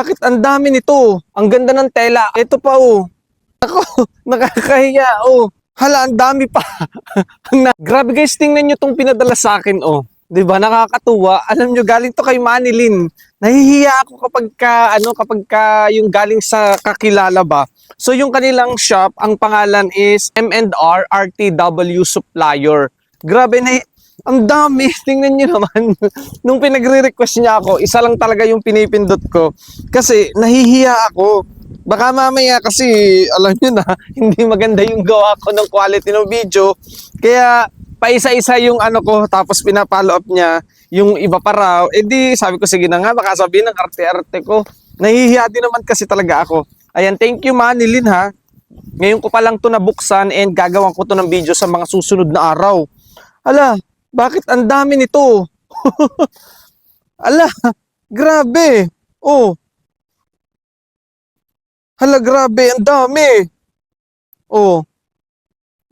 Bakit ang dami nito? Ang ganda ng tela. Ito pa oh. Ako, nakakahiya oh. Hala, ang dami pa. Grabe guys, tingnan nyo tong pinadala sa akin oh. 'Di ba? Nakakatuwa. Alam nyo, galing to kay Manilyn. Nahihiya ako kapag yung galing sa kakilala ba. So yung kanilang shop, ang pangalan is M&R RTW Supplier. Grabe na, ang dami. Tingnan nyo naman. Nung pinagre-request niya ako, isa lang talaga yung pinipindot ko. Kasi nahihiya ako. Baka mamaya kasi, alam nyo na, hindi maganda yung gawa ko ng quality ng video. Kaya, paisa-isa yung ano ko, tapos pinapollow up niya yung iba pa raw. Eh di, sabi ko, sige na nga, baka sabihin ng arte-arte ko. Nahihiya din naman kasi talaga ako. Ayan, thank you Manilyn ha. Ngayon ko pa lang to nabuksan and gagawin ko to ng video sa mga susunod na araw. Ala, bakit ang dami nito? Ala, grabe. Oh. Hala, grabe, ang dami. Oh.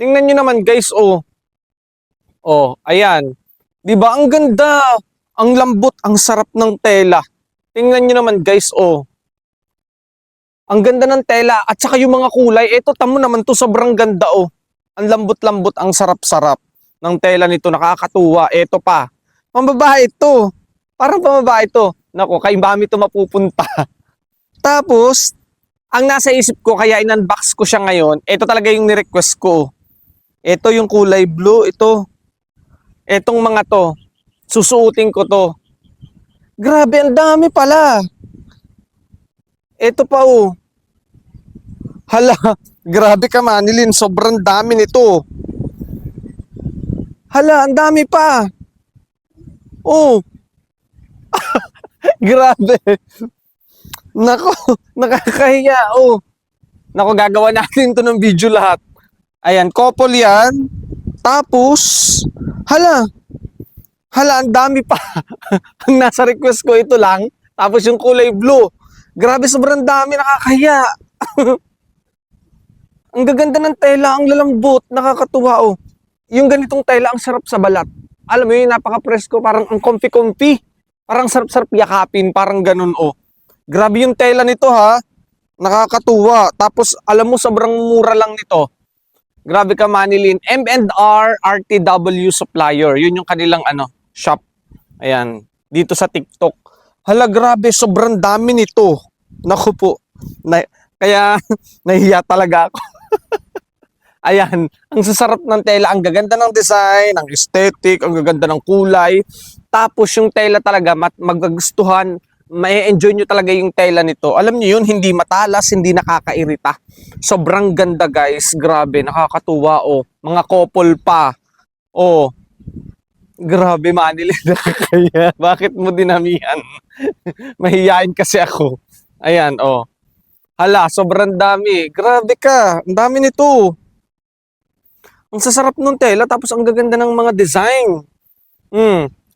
Tingnan nyo naman guys, oh. Oh, ayan. 'Di ba? Ang ganda. Ang lambot, ang sarap ng tela. Tingnan niyo naman, guys, oh. Ang ganda ng tela at saka yung mga kulay. Ito, tamo naman 'to, sobrang ganda, oh. Ang lambot-lambot, ang sarap-sarap ng tela nito, nakakatuwa. Ito pa. Pambabae ito. Parang pambabae ito. Nako, kay Mami 'to mapupunta. Tapos, ang nasa isip ko kaya in-unbox ko siya ngayon, ito talaga yung ni-request ko. Ito yung kulay blue, ito. Etong mga to, susuotin ko to. Grabe, ang dami pala. Ito pa oh. Hala, grabe ka Manilyn, sobrang dami nito. Hala, ang dami pa. Oh. Grabe. Nako, nakakahiya oh. Nako, gagawa natin to ng video lahat. Ayan, couple yan. Tapos, hala, ang dami pa. Ang nasa request ko ito lang. Tapos yung kulay blue. Grabe, sobrang dami, nakakahiya. Ang gaganda ng tela, ang lalambot, nakakatuwa oh. Yung ganitong tela, ang sarap sa balat. Alam mo yun, napaka-presko, parang ang comfy-comfy. Parang sarap-sarap yakapin, parang ganun oh. Grabe yung tela nito ha. Nakakatuwa. Tapos, alam mo, sobrang mura lang nito. Grabe ka Manilyn. M&R RTW Supplier. Yun yung kanilang shop. Ayan. Dito sa TikTok. Hala, grabe. Sobrang dami nito. Naku po. Kaya nahihiya talaga ako. Ayan. Ang sasarap ng tela. Ang gaganda ng design. Ang aesthetic. Ang gaganda ng kulay. Tapos yung tela talaga magagustuhan. May enjoy nyo talaga yung tela nito. Alam nyo yun, hindi matalas, hindi nakakairita. Sobrang ganda guys, grabe, nakakatuwa oh. Mga couple pa. Oh. Grabe Manilyn, nakakaya. Bakit mo dinamihan? Mahihain kasi ako. Ayan, oh. Hala, sobrang dami. Grabe ka, ang dami nito. Ang sasarap ng tela, tapos ang gaganda ng mga design.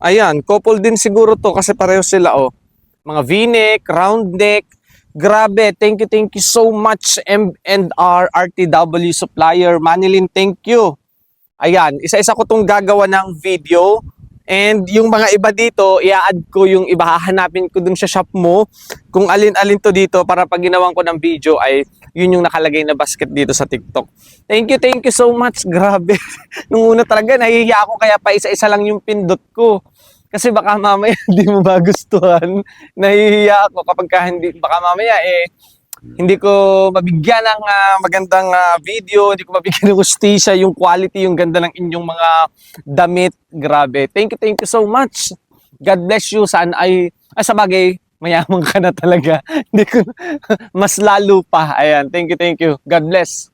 Ayan, couple din siguro to kasi pareho sila oh. Mga V-neck, round neck. Grabe, thank you so much M&R RTW Supplier. Manilyn, thank you. Ayan, isa-isa ko tong gagawa ng video. And yung mga iba dito, i-add ko yung iba, hahanapin ko dun sa shop mo. Kung alin-alin to dito para pag ginawan ko ng video ay yun yung nakalagay na basket dito sa TikTok. Thank you so much. Grabe. Nung una talaga, nahihiya ako kaya pa isa-isa lang yung pindot ko. Kasi baka mamaya hindi mo magustuhan. Nahihiya ako kapag hindi, baka mamaya hindi ko mabigyan ng magandang video, hindi ko mabigyan ng hustisya, yung quality, yung ganda ng inyong mga damit. Grabe. Thank you so much. God bless you. Saan ay sa bagay, mayaman ka na talaga. Hindi ko mas lalo pa. Ayan, thank you. God bless.